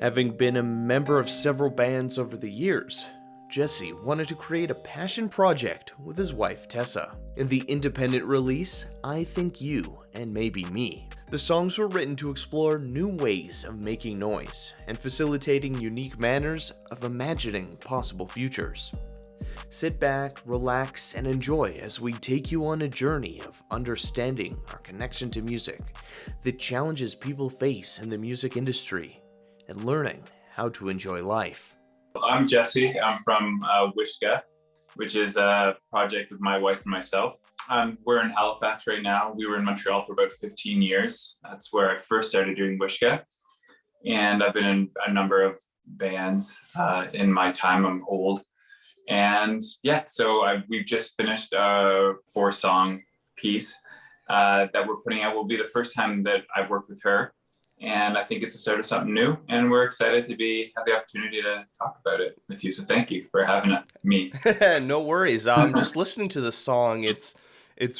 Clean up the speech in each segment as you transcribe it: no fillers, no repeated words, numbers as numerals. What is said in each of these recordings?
Having been a member of several bands over the years, Jesse wanted to create a passion project with his wife Tessa. In the independent release, I Think You and Maybe Me, the songs were written to explore new ways of making noise and facilitating unique manners of imagining possible futures. Sit back, relax, and enjoy as we take you on a journey of understanding our connection to music, the challenges people face in the music industry, and learning how to enjoy life. I'm Jesse. I'm from Wishka, which is a project with my wife and myself. We're in Halifax right now. We were in Montreal for about 15 years. That's where I first started doing Wishka. And I've been in a number of bands in my time. I'm old. And yeah, so we've just finished a 4-song piece that we're putting out. Will be the first time that I've worked with her. And I think it's a start of something new, and we're excited to have the opportunity to talk about it with you. So thank you for having me. No worries. Just listening to the song, it's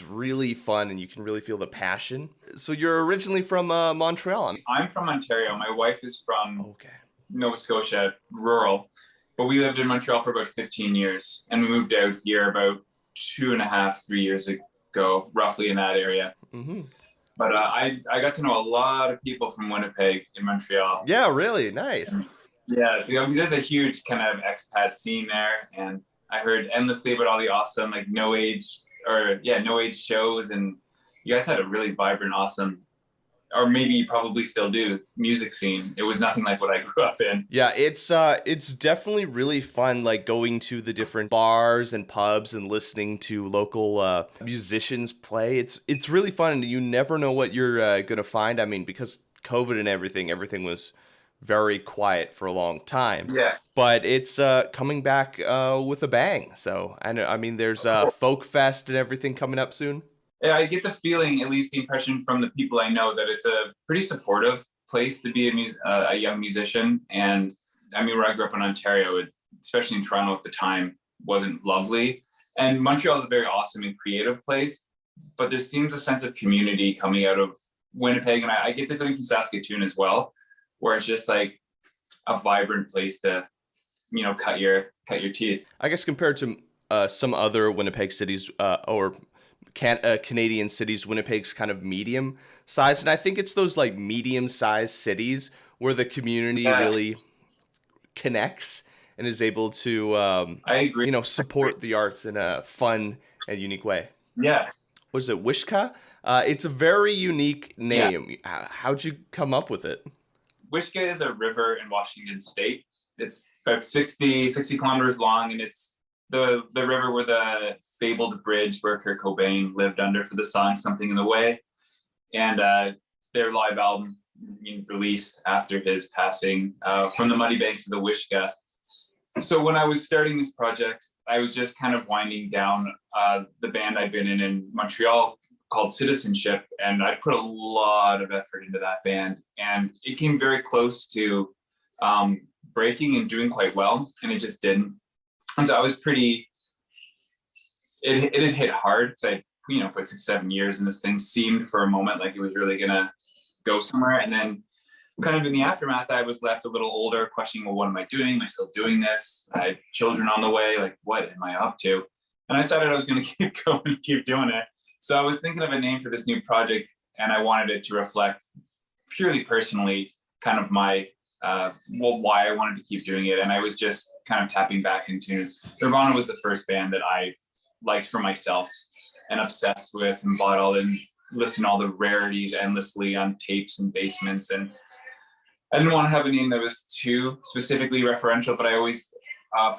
really fun, and you can really feel the passion. So you're originally from Montreal. I'm from Ontario. My wife is from Nova Scotia, rural, but we lived in Montreal for about 15 years, and we moved out here about 2.5, 3 years ago, roughly in that area. Mm-hmm. But I got to know a lot of people from Winnipeg in Montreal. Yeah, really? Nice. Yeah, because there's a huge kind of expat scene there. And I heard endlessly about all the awesome, no age shows. And you guys had a really vibrant, awesome, or maybe you probably still do, music scene. It was nothing like what I grew up in. Yeah, it's definitely really fun, going to the different bars and pubs and listening to local musicians play. It's really fun, and you never know what you're gonna find. I mean, because COVID and everything was very quiet for a long time. Yeah. But it's coming back with a bang. So I mean, there's Folk Fest and everything coming up soon. Yeah, I get the feeling, at least the impression from the people I know, that it's a pretty supportive place to be a young musician. And I mean, where I grew up in Ontario, especially in Toronto at the time, wasn't lovely. And Montreal is a very awesome and creative place, but there seems a sense of community coming out of Winnipeg. And I get the feeling from Saskatoon as well, where it's just like a vibrant place to, cut your teeth. I guess compared to some other Winnipeg cities or Canadian cities, Winnipeg's kind of medium sized, and I think it's those medium sized cities where the community really connects and is able to I agree. Support the arts in a fun and unique way. Yeah. Was it Wishka? It's a very unique name. Yeah. How'd you come up with it? Wishka is a river in Washington State. It's about 60 kilometers long, and it's the river where the fabled bridge where Kurt Cobain lived under for the song Something in the Way. And their live album released after his passing, From the Muddy Banks of the Wishka. So when I was starting this project, I was just kind of winding down the band I'd been in Montreal called Citizenship. And I put a lot of effort into that band. And it came very close to breaking and doing quite well. And it just didn't. And so I was it had hit hard. So I, put 6-7 years, and this thing seemed for a moment like it was really gonna go somewhere. And then kind of in the aftermath, I was left a little older, questioning, well, what am I doing? Am I still doing this? I had children on the way. What am I up to? And I decided I was gonna keep going and keep doing it. So I was thinking of a name for this new project, and I wanted it to reflect purely personally kind of my why I wanted to keep doing it. And I was just kind of tapping back into Nirvana was the first band that I liked for myself and obsessed with and bought and listened to all the rarities endlessly on tapes and basements. And I didn't want to have a name that was too specifically referential, but I always,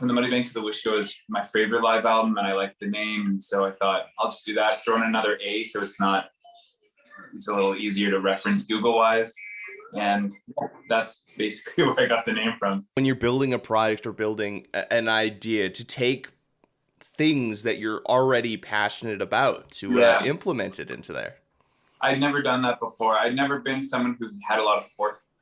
From the Muddy Banks of the Wishka is my favorite live album, and I liked the name. And so I thought, I'll just do that, throw in another A so it's a little easier to reference Google-wise. And that's basically where I got the name from. When you're building a project or building an idea, to take things that you're already passionate about to implement it into there. I'd never done that before. I'd never been someone who had a lot of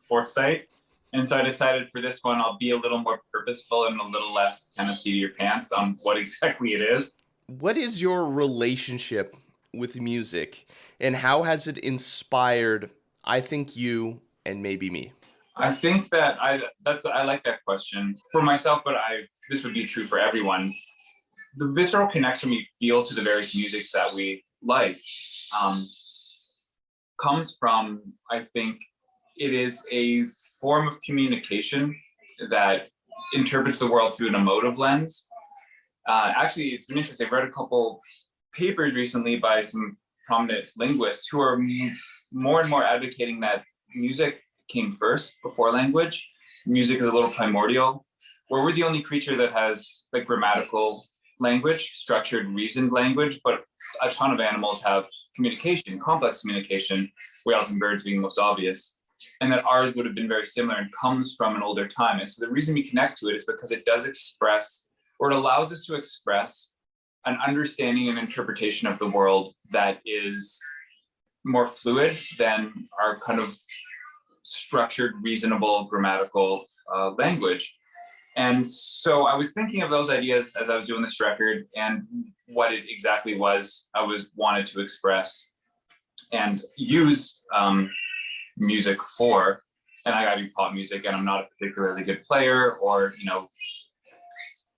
foresight. And so I decided for this one, I'll be a little more purposeful and a little less kind of seat of your pants on what exactly it is. What is your relationship with music, and how has it inspired I Think You and Maybe Me? I think that I like that question for myself, but this would be true for everyone. The visceral connection we feel to the various musics that we like comes from, I think, it is a form of communication that interprets the world through an emotive lens. Actually, it's been interesting. I've read a couple papers recently by some prominent linguists who are more and more advocating that music came first before language. Music is a little primordial, where we're the only creature that has like grammatical language, structured, reasoned language, but a ton of animals have communication, complex communication, whales and birds being most obvious, and that ours would have been very similar and comes from an older time. And so the reason we connect to it is because it does express, or it allows us to express, an understanding and interpretation of the world that is more fluid than our kind of structured, reasonable, grammatical language. And so I was thinking of those ideas as I was doing this record and what it exactly was I wanted to express and use music for. And I do pop music, and I'm not a particularly good player or,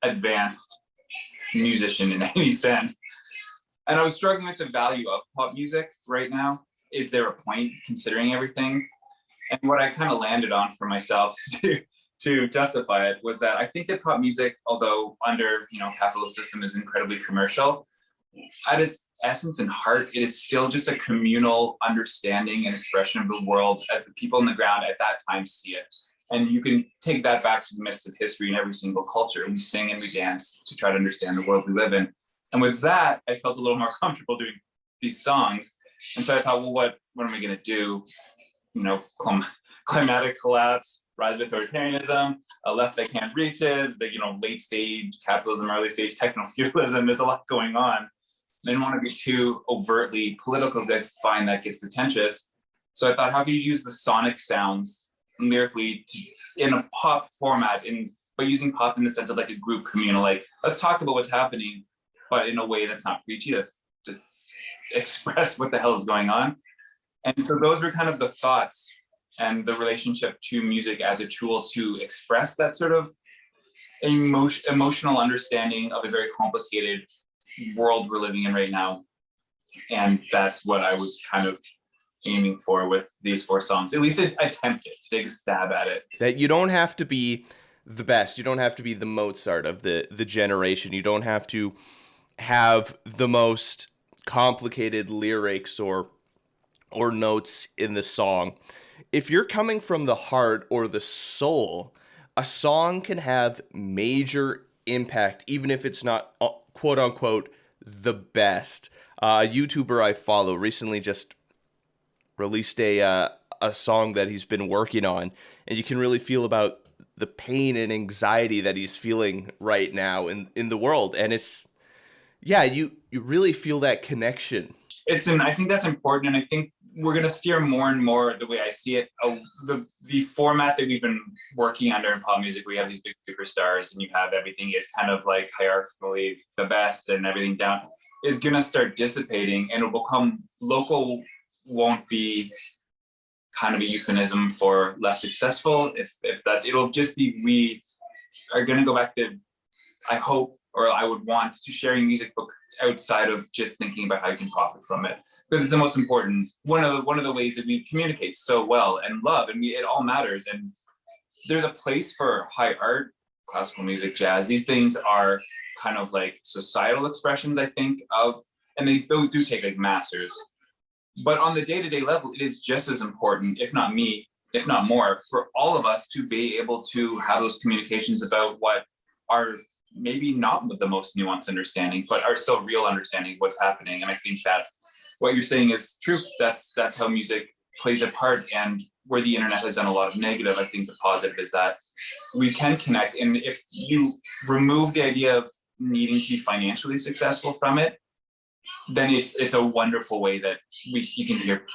advanced musician in any sense. And I was struggling with the value of pop music right now. Is there a point considering everything? And what I kind of landed on for myself to justify it was that I think that pop music, although under capitalist system is incredibly commercial, at its essence and heart, it is still just a communal understanding and expression of the world as the people on the ground at that time see it. And you can take that back to the midst of history in every single culture. We sing and we dance to try to understand the world we live in. And with that, I felt a little more comfortable doing these songs. And so I thought, well, what am I going to do? Climatic collapse, rise of authoritarianism, a left that can't reach it, late stage capitalism, early stage techno-feudalism. There's a lot going on. I didn't want to be too overtly political because I find that gets pretentious. So I thought, how can you use the sonic sounds lyrically in a pop format, but using pop in the sense of like a group communal, like let's talk about what's happening, but in a way that's not preachy, that's just express what the hell is going on. And so those were kind of the thoughts and the relationship to music as a tool to express that sort of emotional understanding of a very complicated world we're living in right now. And that's what I was kind of aiming for with these 4 songs. At least attempted to take a stab at it. That you don't have to be the best. You don't have to be the Mozart of the generation. You don't have to have the most complicated lyrics or notes in the song. If you're coming from the heart or the soul, a song can have major impact, even if it's not quote unquote the best. A YouTuber I follow recently just released a song that he's been working on, and you can really feel about the pain and anxiety that he's feeling right now in the world. And it's, you really feel that connection. I think that's important, and I think we're going to steer more and more, the way I see it, the format that we've been working under in pop music. We have these big superstars, and you have everything is kind of like hierarchically the best and everything down, is going to start dissipating, and it'll become local. Won't be kind of a euphemism for less successful. If that, it'll just be, we are going to go back to, I hope, or I would want to sharing music book outside of just thinking about how you can profit from it, because it's the most important, one of the ways that we communicate so well and love, and it all matters. And there's a place for high art, classical music, jazz. These things are kind of like societal expressions, I think, and those do take like masters. But on the day-to-day level, it is just as important, if not more, for all of us to be able to have those communications about what are maybe not the most nuanced understanding, but are still real understanding of what's happening. And I think that what you're saying is true. That's how music plays a part. And where the internet has done a lot of negative, I think the positive is that we can connect. And if you remove the idea of needing to be financially successful from it, then it's a wonderful way that you can hear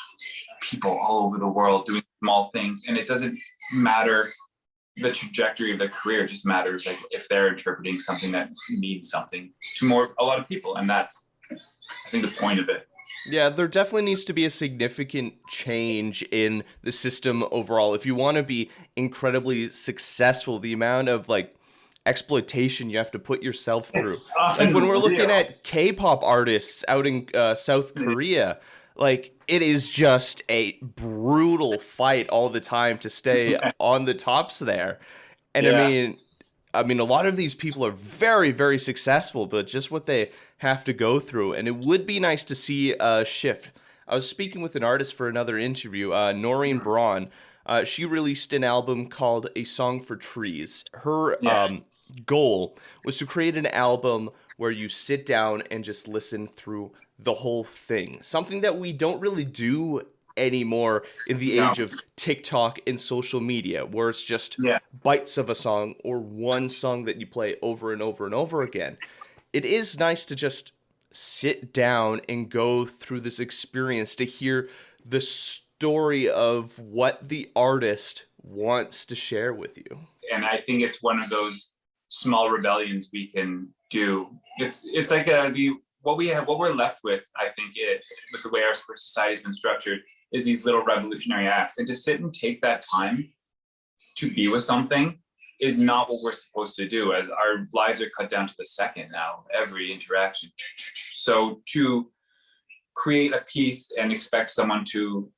people all over the world doing small things, and it doesn't matter the trajectory of their career. It just matters like if they're interpreting something that means something to a lot of people, and that's, I think, the point of it. Yeah, there definitely needs to be a significant change in the system overall. If you want to be incredibly successful, the amount of like exploitation you have to put yourself It's through. Like when we're looking unreal. at K-pop artists out in South Korea, like it is just a brutal fight all the time to stay on the tops there. And Yeah. I mean, a lot of these people are very, very successful, but just what they have to go through. And it would be nice to see a shift. I was speaking with an artist for another interview, Noreen Braun. She released an album called A Song for Trees. Her Yeah. goal was to create an album where you sit down and just listen through the whole thing. Something that we don't really do anymore in the No. age of TikTok and social media, where it's just Yeah. bites of a song or one song that you play over and over and over again. It is nice to just sit down and go through this experience to hear the story of what the artist wants to share with you. And I think it's one of those small rebellions we can do. It's like the what we're left with. I think with the way our society has been structured is these little revolutionary acts, and to sit and take that time to be with something is not what we're supposed to do. As our lives are cut down to the second now, every interaction. So to create a piece and expect someone to,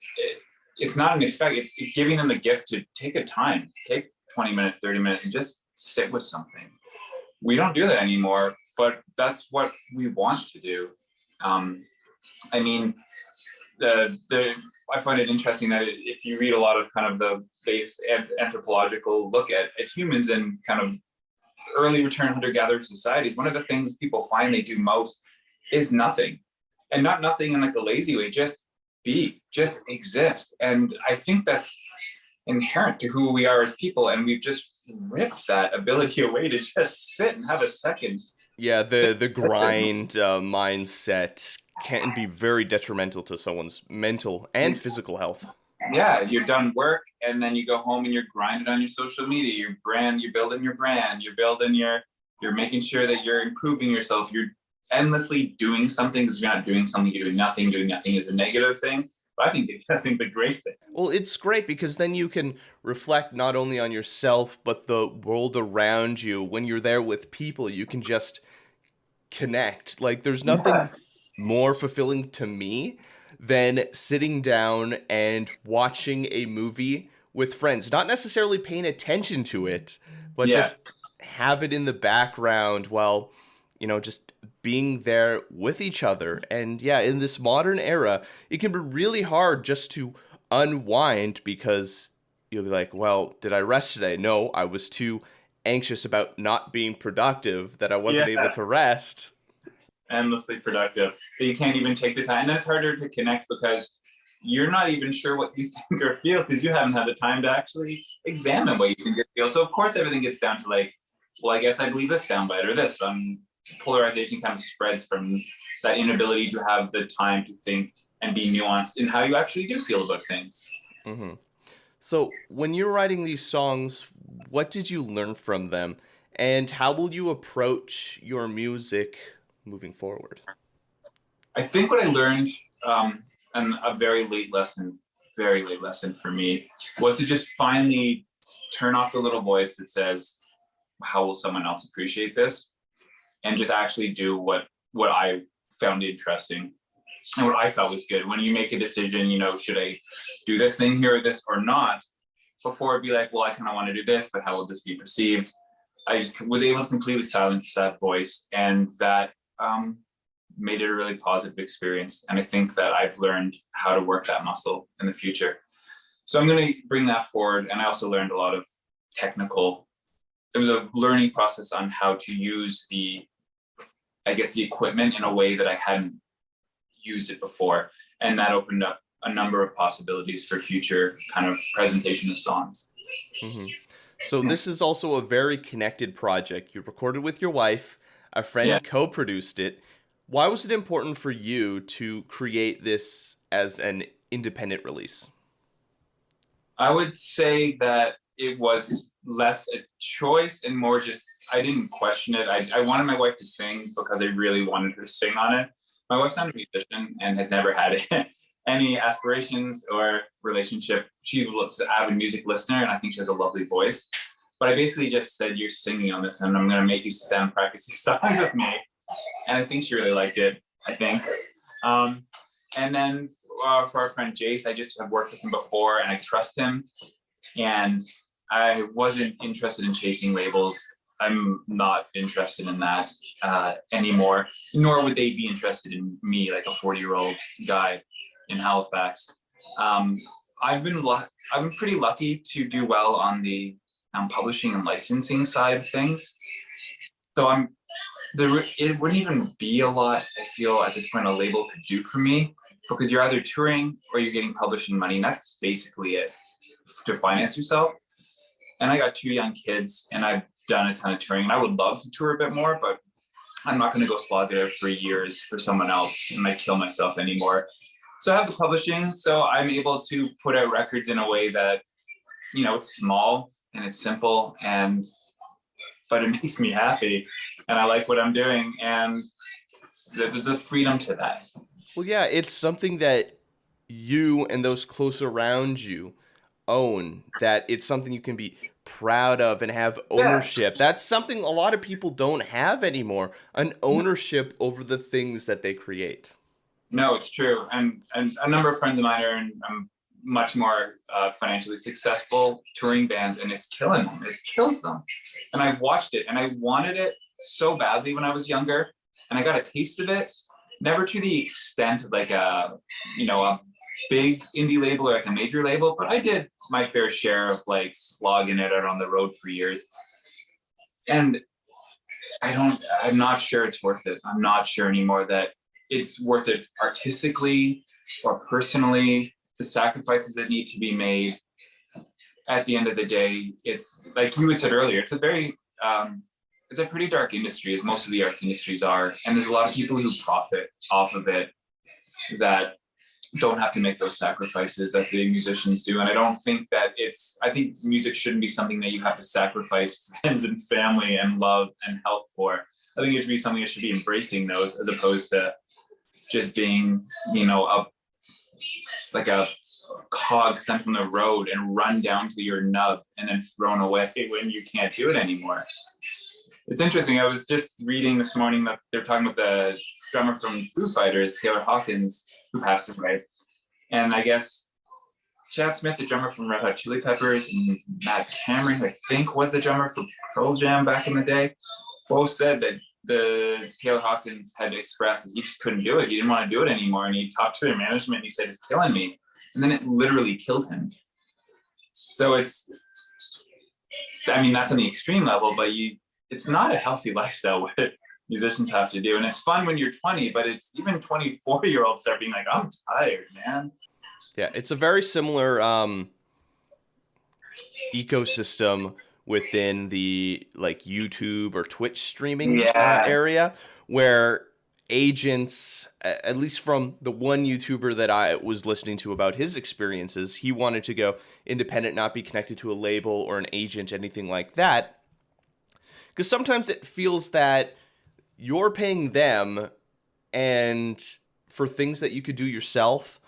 it's not an expect, it's giving them the gift to take a time, take 20 minutes, 30 minutes, and just sit with something. We don't do that anymore, but that's what we want to do. I mean, I find it interesting that if you read a lot of kind of the base anthropological look at humans and kind of early return hunter-gatherer societies, one of the things people find they do most is nothing. And not nothing in like a lazy way, just be, just exist. And I think that's inherent to who we are as people. And we've just ripped that ability away to just sit and have a second. Yeah, the grind mindset can be very detrimental to someone's mental and physical health. Yeah, you're done work and then you go home and you're grinding on your social media, your brand, you're building your brand, you're making sure that you're improving yourself. You're endlessly doing something because you're not doing something, you're doing nothing. Doing nothing is a negative thing. But I think that's the great thing. Well, it's great because then you can reflect not only on yourself, but the world around you. When you're there with people, you can just connect. Like, there's nothing more fulfilling to me than sitting down and watching a movie with friends. Not necessarily paying attention to it, but just have it in the background while, just being there with each other. And yeah, in this modern era, it can be really hard just to unwind because you'll be like, well, did I rest today? No, I was too anxious about not being productive that I wasn't able to rest. Endlessly productive, but you can't even take the time. And then it's harder to connect because you're not even sure what you think or feel because you haven't had the time to actually examine what you think or feel. So of course everything gets down to like, well, I guess I believe this soundbite or this. Polarization kind of spreads from that inability to have the time to think and be nuanced in how you actually do feel about things. Mm-hmm. So when you're writing these songs, what did you learn from them? And how will you approach your music moving forward? I think what I learned, and a very late lesson for me, was to just finally turn off the little voice that says, how will someone else appreciate this? And just actually do what I found interesting and what I thought was good. When you make a decision, should I do this thing here or this or not? Before it'd be like, well, I kind of want to do this, but how will this be perceived? I just was able to completely silence that voice, and that made it a really positive experience. And I think that I've learned how to work that muscle in the future. So I'm going to bring that forward. And I also learned a lot of it was a learning process on how to use the equipment in a way that I hadn't used it before. And that opened up a number of possibilities for future kind of presentation of songs. Mm-hmm. So this is also a very connected project. You recorded with your wife, a friend co-produced it. Why was it important for you to create this as an independent release? I would say that it was less a choice and more just, I didn't question it. I wanted my wife to sing because I really wanted her to sing on it. My wife's not a musician and has never had any aspirations or relationship. She's an avid music listener, and I think she has a lovely voice. But I basically just said, "You're singing on this, and I'm going to make you sit down and practice these songs with me." And I think she really liked it, I think. And then for our friend Jace, I just have worked with him before, and I trust him. And I wasn't interested in chasing labels. I'm not interested in that anymore, nor would they be interested in me, like a 40-year-old guy in Halifax. I've been pretty lucky to do well on the publishing and licensing side of things. So it wouldn't even be a lot, I feel, at this point a label could do for me, because you're either touring or you're getting publishing money, and that's basically it to finance yourself. And I got 2 young kids, and I've done a ton of touring, and I would love to tour a bit more, but I'm not going to go slog it out for years for someone else and might kill myself anymore. So I have the publishing, so I'm able to put out records in a way that, you know, it's small and it's simple, but it makes me happy, and I like what I'm doing, and there's a freedom to that. Well, yeah, it's something that you and those close around you own, that it's something you can be proud of and have ownership. Yeah. That's something a lot of people don't have anymore, an ownership over the things that they create. No, it's true. And a number of friends of mine are in much more financially successful touring bands, and it's killing them. It kills them. And I've watched it, and I wanted it so badly when I was younger, and I got a taste of it, never to the extent of like a big indie label or like a major label, but I did my fair share of like slogging it out on the road for years. And I'm not sure it's worth it. I'm not sure anymore that it's worth it artistically or personally, the sacrifices that need to be made. At the end of the day, it's like you had said earlier, it's a pretty dark industry, as most of the arts industries are. And there's a lot of people who profit off of it that don't have to make those sacrifices that the musicians do. And I don't think that I think music shouldn't be something that you have to sacrifice friends and family and love and health for. I think it should be something that should be embracing those, as opposed to just being, like a cog sent on the road and run down to your nub and then thrown away when you can't do it anymore. It's interesting. I was just reading this morning that they're talking about the drummer from Foo Fighters, Taylor Hawkins, who passed away. And I guess Chad Smith, the drummer from Red Hot Chili Peppers, and Matt Cameron, who I think was the drummer for Pearl Jam back in the day, both said that the Taylor Hawkins had expressed that he just couldn't do it. He didn't want to do it anymore. And he talked to their management and he said, "It's killing me." And then it literally killed him. So that's on the extreme level, but it's not a healthy lifestyle what musicians have to do. And it's fun when you're 20, but it's even 24-year-olds start being like, "I'm tired, man." Yeah, it's a very similar ecosystem within the like YouTube or Twitch streaming area, where agents, at least from the one YouTuber that I was listening to about his experiences, he wanted to go independent, not be connected to a label or an agent, anything like that. Because sometimes it feels that you're paying them and for things that you could do yourself,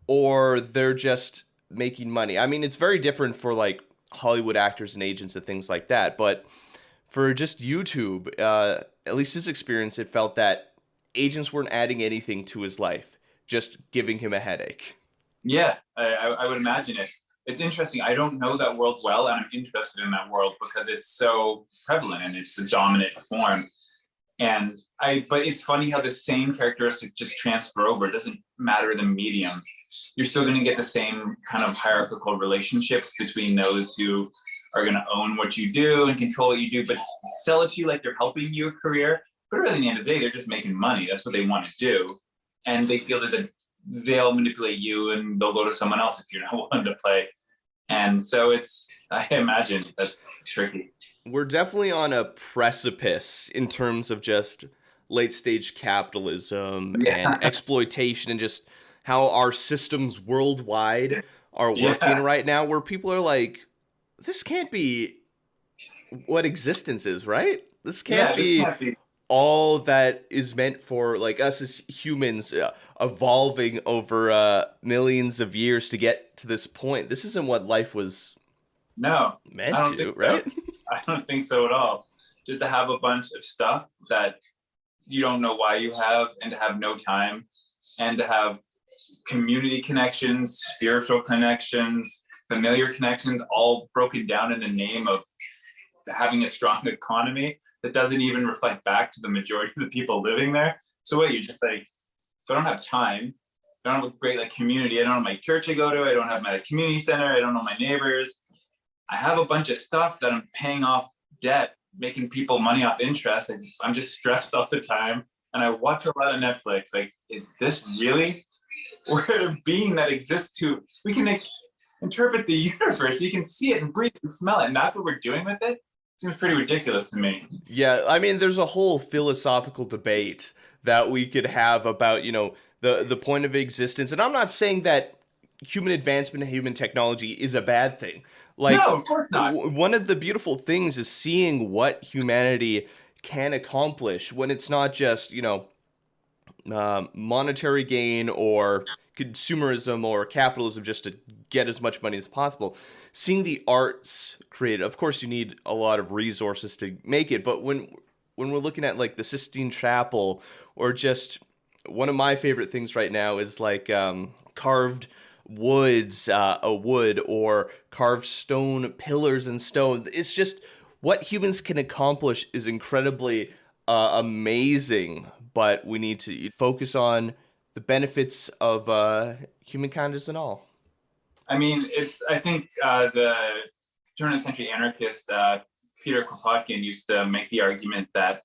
or they're just making money. I mean, it's very different for like Hollywood actors and agents and things like that. But for just YouTube, at least his experience, it felt that agents weren't adding anything to his life, just giving him a headache. Yeah, I would imagine it. It's interesting. I don't know that world well, and I'm interested in that world because it's so prevalent and it's the dominant form. But it's funny how the same characteristics just transfer over. It doesn't matter the medium. You're still going to get the same kind of hierarchical relationships between those who are going to own what you do and control what you do, but sell it to you like they're helping you a career. But really, in the end of the day, they're just making money. That's what they want to do. And they feel they'll manipulate you and they'll go to someone else if you're not willing to play. And so I imagine that's tricky. We're definitely on a precipice in terms of just late stage capitalism and exploitation, and just how our systems worldwide are working right now, where people are like, this can't be what existence is, right? This can't be all that is meant for like us as humans evolving over millions of years to get to this point. This isn't what life was No, I meant don't think to, so. right? I don't think so at all. Just to have a bunch of stuff that you don't know why you have, and to have no time, and to have community connections, spiritual connections, familiar connections, all broken down in the name of having a strong economy that doesn't even reflect back to the majority of the people living there. So what, you're just like, if I don't have time, I don't have a great like community, I don't have my church I go to, I don't have my community center, I don't know my neighbors, I have a bunch of stuff that I'm paying off debt, making people money off interest, and I'm just stressed all the time, and I watch a lot of Netflix. Like, is this really? We're a being that exists to, we can interpret the universe, we can see it and breathe and smell it, and that's what we're doing with it? Seems pretty ridiculous to me. Yeah, I mean, there's a whole philosophical debate that we could have about, the point of existence. And I'm not saying that human advancement and human technology is a bad thing. Like, No, of course not. One of the beautiful things is seeing what humanity can accomplish when it's not just, monetary gain or consumerism or capitalism just to get as much money as possible. Seeing the arts created, of course, you need a lot of resources to make it, but when we're looking at like the Sistine Chapel, or just one of my favorite things right now is like carved wood or carved stone pillars and stone. It's just what humans can accomplish is incredibly amazing, but we need to focus on the benefits of humankind as an all. I mean, I think the turn of the century anarchist Peter Kropotkin used to make the argument that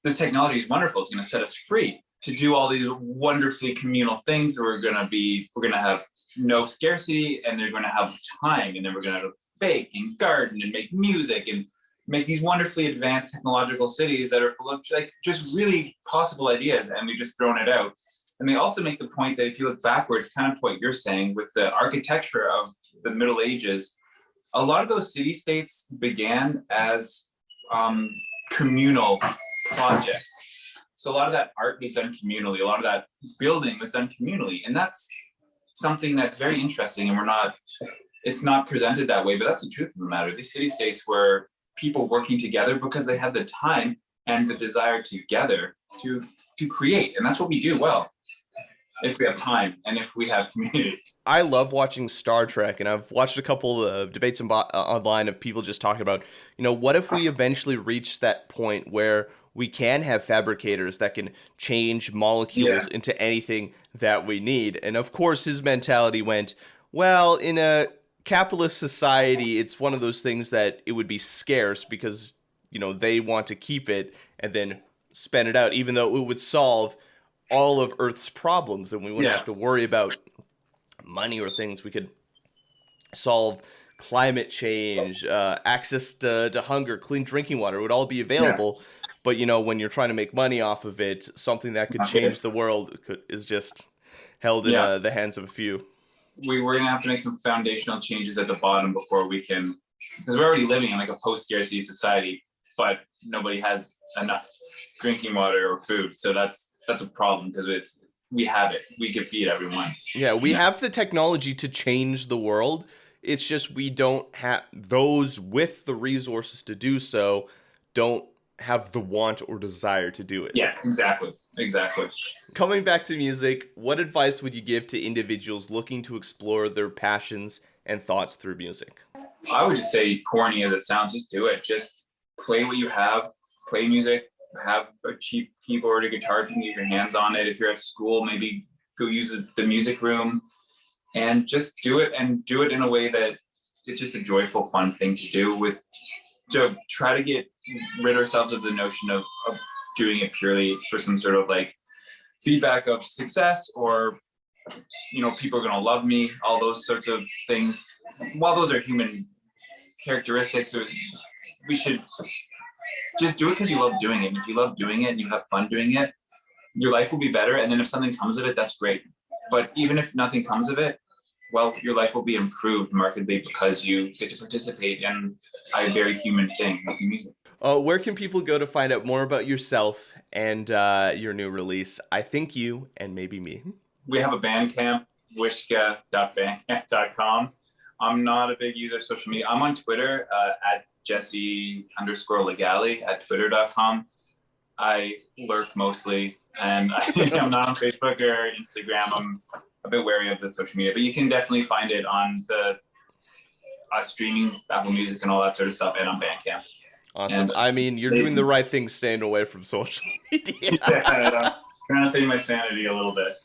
this technology is wonderful. It's going to set us free to do all these wonderfully communal things. We're going to have no scarcity, and they're going to have time, and then we're going to bake and garden and make music and make these wonderfully advanced technological cities that are full of like just really possible ideas, and we've just thrown it out. And they also make the point that if you look backwards, kind of what you're saying with the architecture of the Middle Ages, a lot of those city-states began as communal projects. So a lot of that art was done communally, a lot of that building was done communally. And that's something that's very interesting, and it's not presented that way, but that's the truth of the matter. These city-states were people working together because they had the time and the desire together to create. And that's what we do well, if we have time and if we have community. I love watching Star Trek, and I've watched a couple of debates online of people just talking about, what if we eventually reach that point where we can have fabricators that can change molecules into anything that we need? And of course, his mentality went, well, in a capitalist society, it's one of those things that it would be scarce because, they want to keep it and then spend it out, even though it would solve all of Earth's problems, and we wouldn't have to worry about money or things. We could solve climate change, access to hunger, clean drinking water. It would all be available. But, when you're trying to make money off of it, something that could change the world is just held in the hands of a few. We're going to have to make some foundational changes at the bottom before we can, because we're already living in like a post-scarcity society, but nobody has enough drinking water or food. So that's a problem, because we have it. We can feed everyone. Yeah, we have the technology to change the world. It's just we don't have those with the resources to do so don't have the want or desire to do it. Yeah, exactly. Coming back to music, what advice would you give to individuals looking to explore their passions and thoughts through music? I would just say, corny as it sounds, just do it. Just play what you have, play music, have a cheap keyboard or guitar if you can get your hands on it. If you're at school, maybe go use the music room and just do it, and do it in a way that it's just a joyful, fun thing to do, to try to get rid ourselves of the notion of doing it purely for some sort of like feedback of success, or people are going to love me, all those sorts of things. While those are human characteristics, we should just do it because you love doing it. And if you love doing it and you have fun doing it, your life will be better. And then if something comes of it, that's great. But even if nothing comes of it, well, your life will be improved markedly because you get to participate in a very human thing, making music. Where can people go to find out more about yourself and your new release, I Think You and Maybe Me? We have a Bandcamp, wishka.bandcamp.com. I'm not a big user of social media. I'm on Twitter at Jesse_LeGallais at twitter.com. I lurk mostly, and I'm not on Facebook or Instagram. I'm a bit wary of the social media, but you can definitely find it on the streaming, Apple Music and all that sort of stuff, and on Bandcamp. Awesome. And, I mean, you're doing the right thing staying away from social media. yeah, trying to save my sanity a little bit.